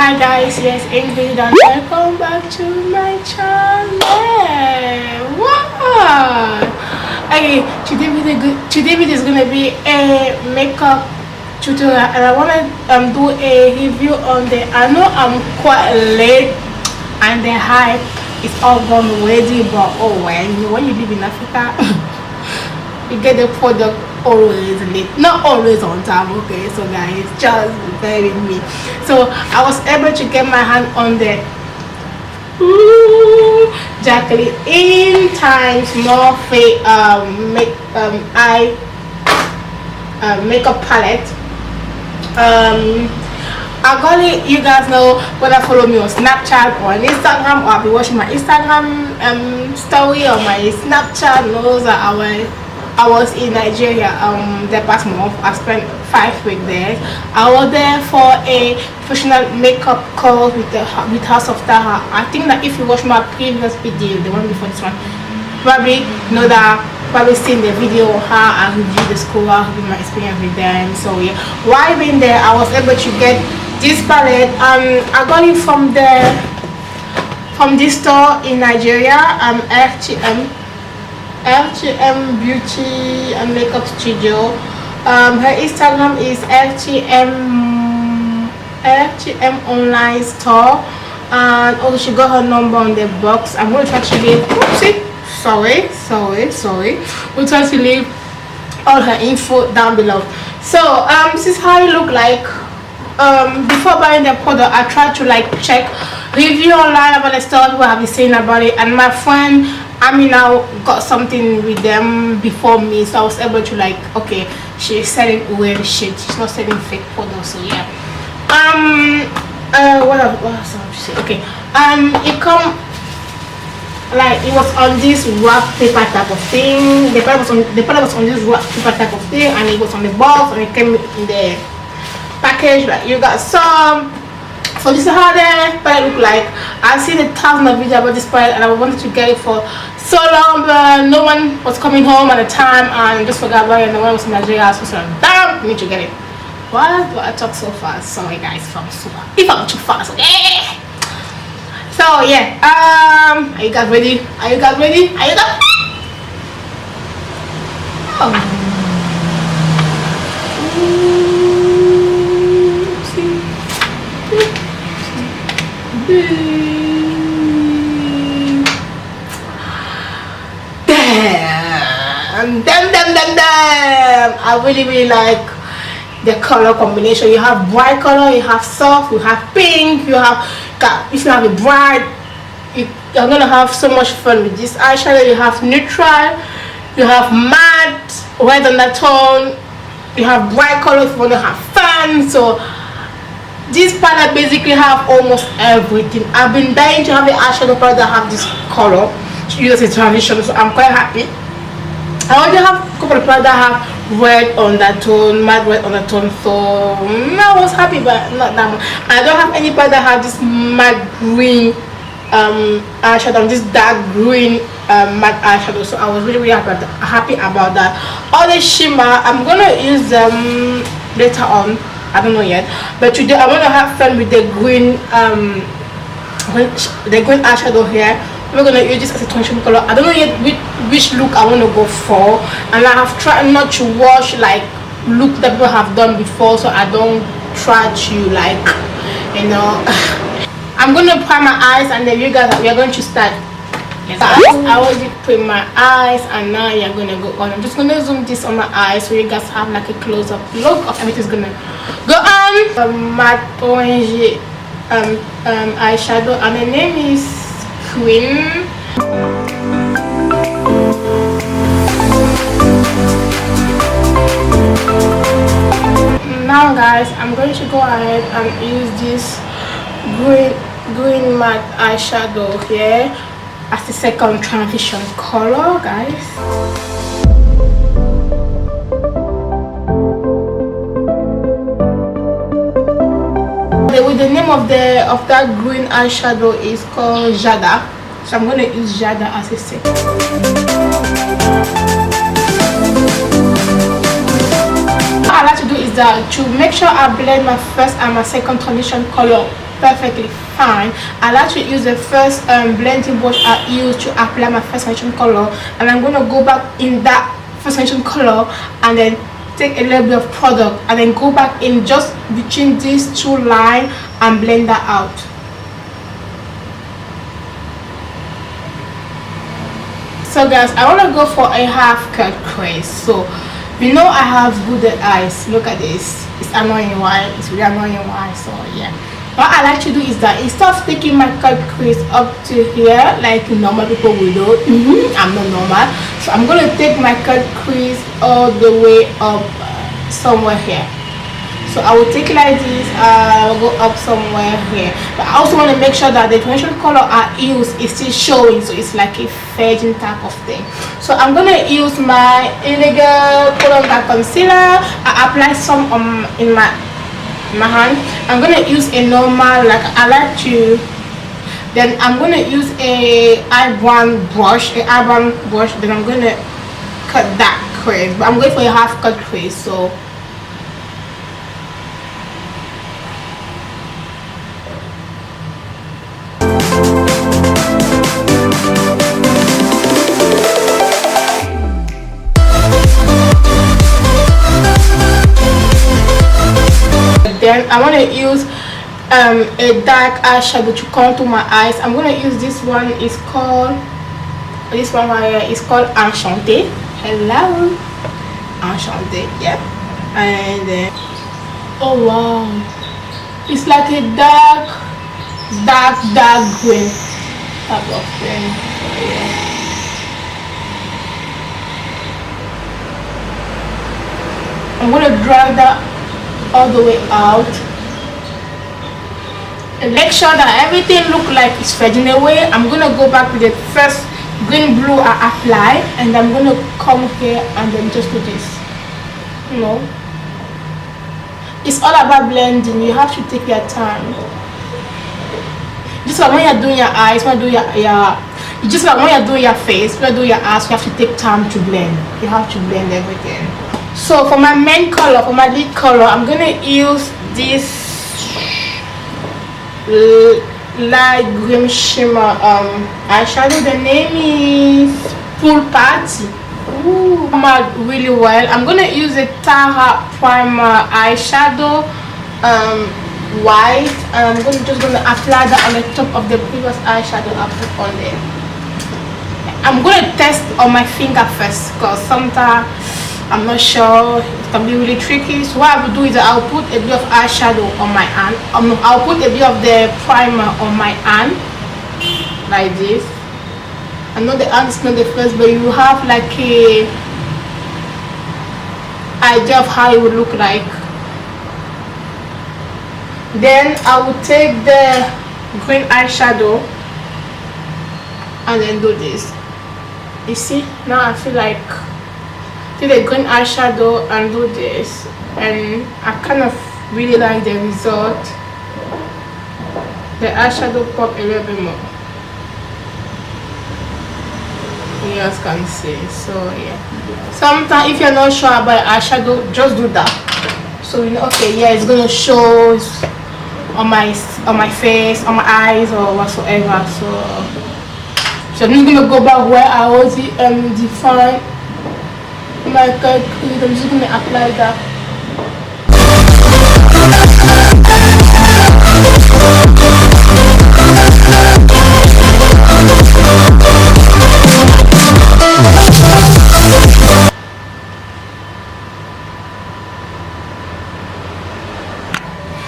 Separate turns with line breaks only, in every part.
Hi guys, yes, Ingrid and welcome back to my channel. Wow. Okay, today video is gonna be a makeup tutorial, and I wanna do a review on the. I know I'm quite late and the hype is all gone already, but oh well, you know, when you live in Africa, you get the product always late, not always on time. Okay, so guys, just bear with me. So I was able to get my hand on the Jaclynhill times Morphes makeup palette. I got it. You guys know whether follow me on Snapchat or on Instagram, or I'll be watching my Instagram story or my Snapchat knows that I was in Nigeria the past month. I spent 5 weeks there. I was there for a professional makeup course with House of Taha. I think that if you watch my previous video, the one before this one, probably know that, probably seen the video on how I reviewed the school, how I my experience with them. So yeah, while being there, I was able to get this palette. I got it from this store in Nigeria, FTM Beauty and Makeup Studio. Her Instagram is FTM Online Store, and also she got her number on the box. I'm going to try to leave. Oopsie, sorry. We'll try to leave all her info down below. So this is how it look like. Before buying the product, I tried to like check review online about the store, people have been saying about it, and my friend Amina got something with them before me, so I was able to like, okay, she's selling real shit, she's not selling fake products. So yeah, what else I have to say? Okay, it come like it was on this wrap paper type of thing. The product was on this wrap paper type of thing, and it was on the box, and it came in the package. Like you got some. So this is how the palette look like. I've seen 1,000 of videos about this palette, and I wanted to get it for so long, but no one was coming home at the time, and just forgot about it. And the one was in Nigeria, so I was damn, I need to get it. Why do I talk so fast? Sorry guys, if I'm too fast, okay? So yeah, are you guys ready? Oh. Damn, I really like the color combination. You have bright color, you have soft, you have pink, if you have a bright, you're gonna have so much fun with this eyeshadow. You have neutral, you have matte, red undertone, you have bright color if you want to have fun. So this palette basically have almost everything. I've been dying to have an eyeshadow palette that have this color to use as a transition, so I'm quite happy. I already have a couple of palettes that have red undertone, matte red undertone, so I was happy, but not that much. I don't have any palette that have this matte green eyeshadow, this dark green matte eyeshadow, so I was really happy about that. All the shimmer, I'm gonna use them later on. I don't know yet, but today I want to have fun with the green eyeshadow here. We're gonna use this as a transition color. I don't know yet which look I want to go for, and I have tried not to watch like look that people have done before, so I don't try to like, you know. I'm gonna prime my eyes, and then you guys, we are going to start. Yes, I already put my eyes, and now you're gonna go on. I'm just gonna zoom this on my eyes so you guys have like a close-up look of everything's gonna go on. Matte orange eyeshadow, and the name is Queen. Now guys, I'm going to go ahead and use this green matte eyeshadow here as the second transition color, guys. The name of that green eyeshadow is called Jada, so I'm going to use Jada as a second. What I like to do is that to make sure I blend my first and my second transition color perfectly fine. I like to use the first blending brush I used to apply my first foundation color, and I'm going to go back in that first foundation color and then take a little bit of product and then go back in just between these two lines and blend that out. So guys, I want to go for a half cut crease. So you know I have hooded eyes. Look at this. It's annoying. Why? It's really annoying. Why? So yeah, what I like to do is that instead of taking my cut crease up to here like normal people will do, I'm not normal, so I'm going to take my cut crease all the way up somewhere here. So I will take it like this, I'll go up somewhere here. But I also want to make sure that the foundation color I use is still showing, so it's like a fading type of thing. So I'm going to use my illegal color concealer. I apply some in my hand. I'm going to use a normal, like I like to. Then I'm going to use a eyebrow brush, then I'm going to cut that crease. But I'm going for a half cut crease. So then I want to use a dark eyeshadow to contour my eyes. I'm going to use this one. It's called right here is called Enchanté. Hello, Enchanté. Yeah. And oh wow, it's like a dark green type of thing. Yeah. I'm going to drag that all the way out and make sure that everything look like it's fading away. I'm gonna go back to the first green blue I applied, and I'm gonna come here and then just do this. You know, it's all about blending. You have to take your time. Just like when you're doing your eyes, when you do just like when you're doing your face, when you do your eyes, you have to take time to blend. You have to blend everything. So for my main color, for my lid color, I'm gonna use this light green shimmer eyeshadow. The name is Pool Party. Ooh, really well. I'm gonna use a Tara primer eyeshadow, white, and I'm just gonna apply that on the top of the previous eyeshadow I put on there. I'm gonna test on my finger first, because sometimes I'm not sure, it can be really tricky. So what I will do is I'll put a bit of eyeshadow on my hand. I'll put a bit of the primer on my hand like this. I know the hand is not the first, but you have like a idea of how it would look like. Then I will take the green eyeshadow and then do this. You see, now I feel like take the green eyeshadow and do this, and I kind of really like the result. The eyeshadow pop a little bit more, you guys can see. So yeah, sometimes if you're not sure about eyeshadow, just do that, so you know, okay, yeah, it's gonna show on my face, on my eyes, or whatsoever. So I'm just gonna go back where I was defined my cut crease. I'm just gonna apply that.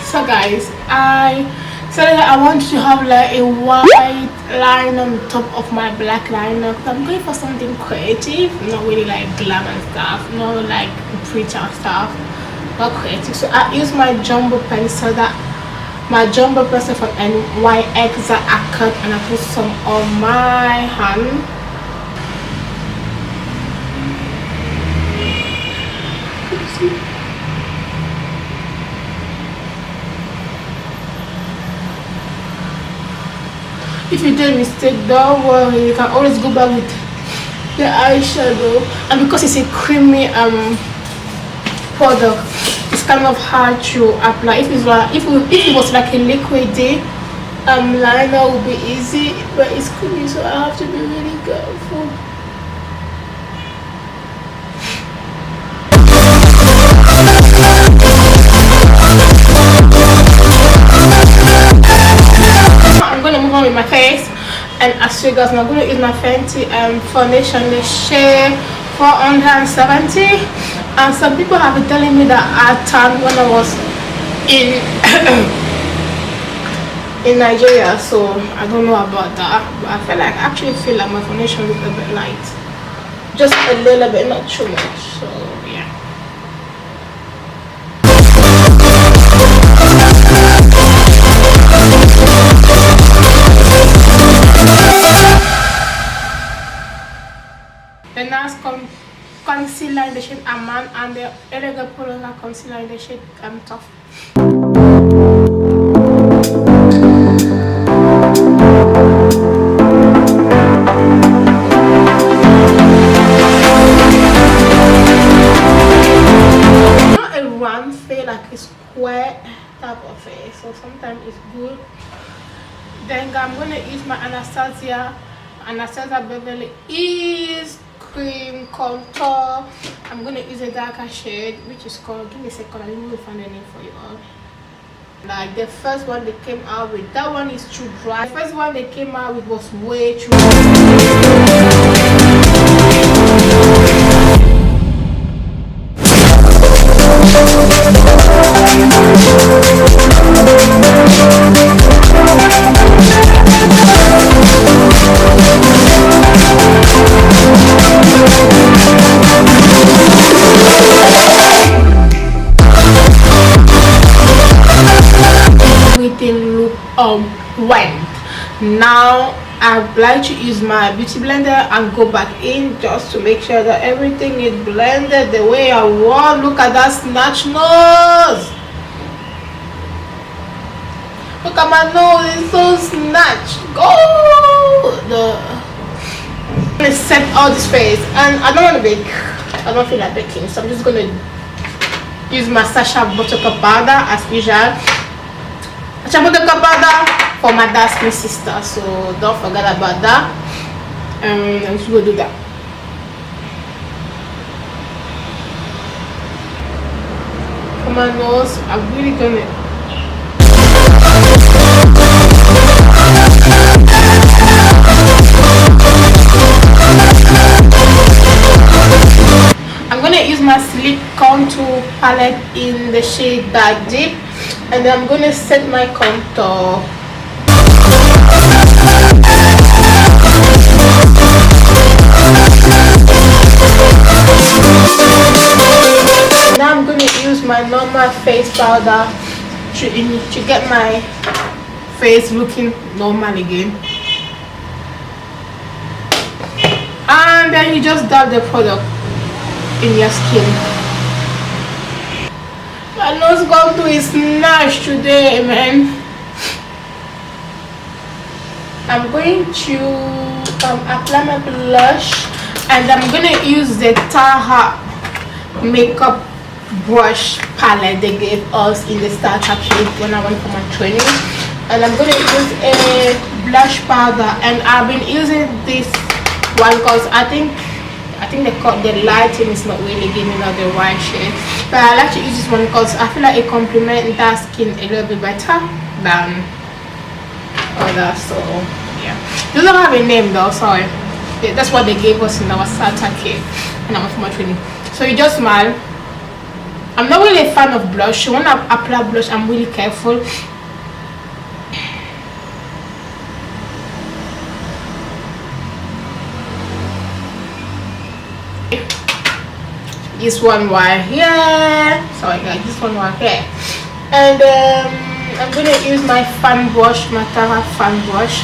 So guys, I said that I want to have like a white line on the top of my black liner. I'm going for something creative, not really like glam and stuff, not like pretty and stuff, not creative. So I use my jumbo pencil from NYX that I cut, and I put some on my hand. If you do a mistake, don't worry, you can always go back with the eyeshadow. And because it's a creamy product, it's it's kind of hard to apply. If it was like a liquid day, liner would be easy, but it's creamy, so I have to be really careful. I'm gonna move on with my face, and as you guys know, I'm gonna use my Fenty foundation, the shade 470. And some people have been telling me that I tanned when I was in in Nigeria, so I don't know about that, but I actually feel like my foundation looks a bit light, just a little bit, not too much. So yeah. The next concealer in the shade Amman, and the elegant polar concealer in the shade Tough. Not a round face, like a square type of face, so sometimes it's good. Then I'm gonna use my Anastasia Beverly Hills cream contour. I'm gonna use a darker shade, which is called, give me a second, I didn't really find a name for you all. Like the first one they came out with, that one is too dry. The first one they came out with was way too wet. Now I'd like to use my beauty blender and go back in just to make sure that everything is blended the way I want. Look at that snatch nose. Look at my nose, it's so snatched. Go! I'm gonna set all this face, and I don't want to bake. I don't feel like baking, so I'm just gonna use my Sacha Buttercup powder as usual. Sacha Buttercup powder for my dark skin sister, so don't forget about that. I'm just gonna do that. For my nose, I'm really gonna use my Sleek Contour palette in the shade Dark Deep, and then I'm gonna set my contour. Now I'm gonna use my normal face powder to get my face looking normal again, and then you just dab the product in your skin. My nose going to is snatched today, man. I'm going to apply my blush, and I'm gonna use the Taha makeup brush palette they gave us in the starter kit when I went for my training. And I'm gonna use a blush powder, and I've been using this one because I think the lighting is not really giving out the right shade, but I like to use this one because I feel like it complements that skin a little bit better than others. So yeah, it doesn't have a name though, sorry. That's what they gave us in our starter kit when I went for my training. So you just smile. I'm not really a fan of blush, so when I apply blush I'm really careful. This one right here, sorry guys, this one right here, and I'm gonna use my fan brush, my Tara fan brush.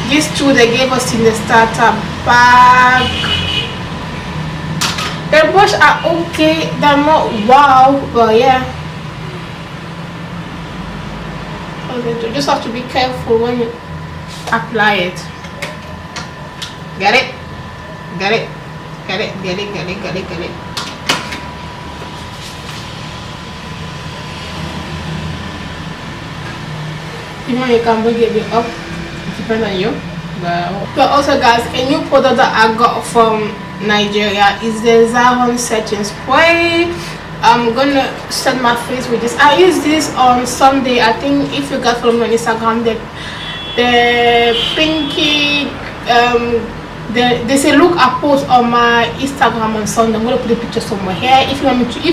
These two they gave us in the starter bag. The brush are okay, they're not wow, but yeah, you just have to be careful when you apply it. Get it? Get it? Get it? Get it? Get it? Get it? Get it? you know you can bring it a bit up, it depends on you. But also guys, a new product that I got from Nigeria is the Zaron setting spray. I'm gonna set my face with this. I used this on Sunday. I think if you guys follow me on Instagram, the pinky there's a look I post on my Instagram on Sunday. I'm gonna put a picture somewhere here. If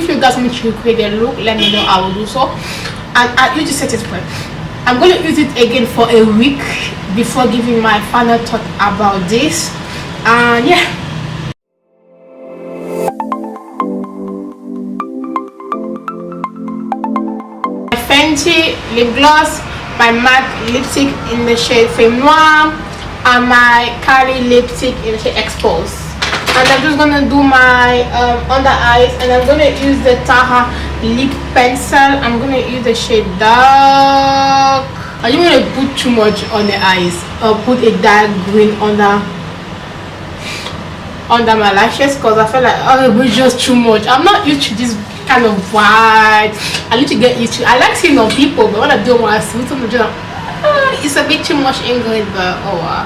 you guys want me to create a look, let me know, I will do so. And I use the setting spray. I'm going to use it again for a week before giving my final thought about this. And yeah, my Fenty lip gloss, my matte lipstick in the shade Femme Noir, and my Cali lipstick in the shade Expose. And I'm just going to do my under eyes, and I'm going to use the Taha lip pencil. I'm going to use the shade Dark. I don't want to put too much on the eyes, or put a dark green under my lashes, because I feel like, oh, it was just too much. I'm not used to this kind of white. I need to get used to it. I like seeing on people, but when I do my suit, I'm just like, it's a bit too much English, but oh wow.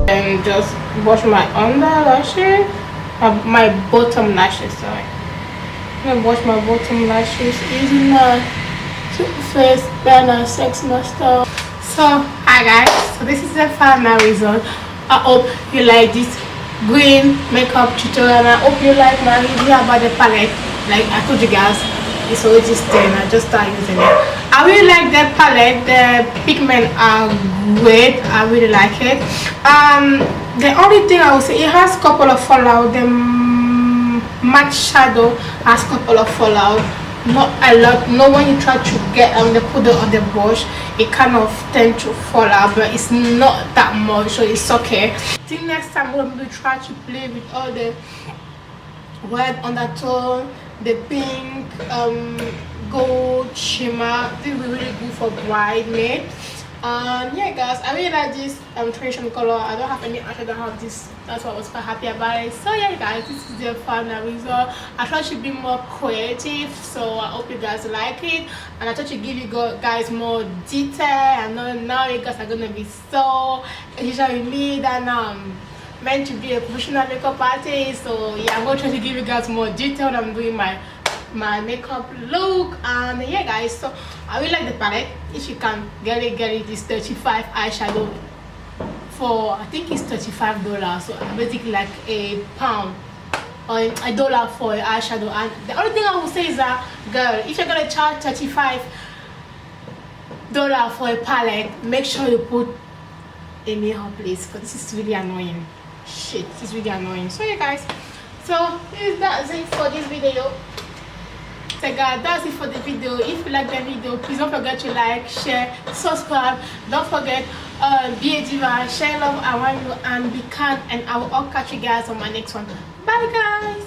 And just wash my under lashes, my bottom lashes, sorry. I'm gonna wash my bottom lashes using my Too Faced Banner Sex Master. So hi guys, so this is the final result. I hope you like this green makeup tutorial, and I hope you like my review about the palette. Like I told you guys, it's already 10. I just started using it. I really like the palette. The pigments are great. I really like it. The only thing I would say, it has a couple of fallout. The matte shadow has a couple of fallout, not a lot. No, when you try to get the powder on the brush, it kind of tends to fall out, but it's not that much, so it's okay. I think next time I'm going to try to play with all the red undertone, the pink, gold shimmer. This will be really good for bridesmaid. Yeah guys, I really like this traditional color. I don't have any eyeshadow that have this. That's why I was quite happy about it. So yeah guys, this is the final result. I thought she'd be more creative, so I hope you guys like it. And I thought to give you guys more detail. I know now you guys are gonna be so usually with me that meant to be a professional makeup artist. So yeah, I'm gonna try to give you guys more detail when I'm doing my makeup look. And yeah guys, so I really like the palette. If you can get it, this 35 eyeshadow for, I think it's $35, so basically like a pound or $1 for an eyeshadow. And the only thing I will say is that, girl, if you're gonna charge $35 for a palette, make sure you put a mirror, please, because this is really annoying. Shit, this is really annoying. So yeah guys, so that's it for this video. So guys, that's it for the video. If you like the video, please don't forget to like, share, subscribe. Don't forget, be a diva, share love around you, and be kind. And I will all catch you guys on my next one. Bye guys.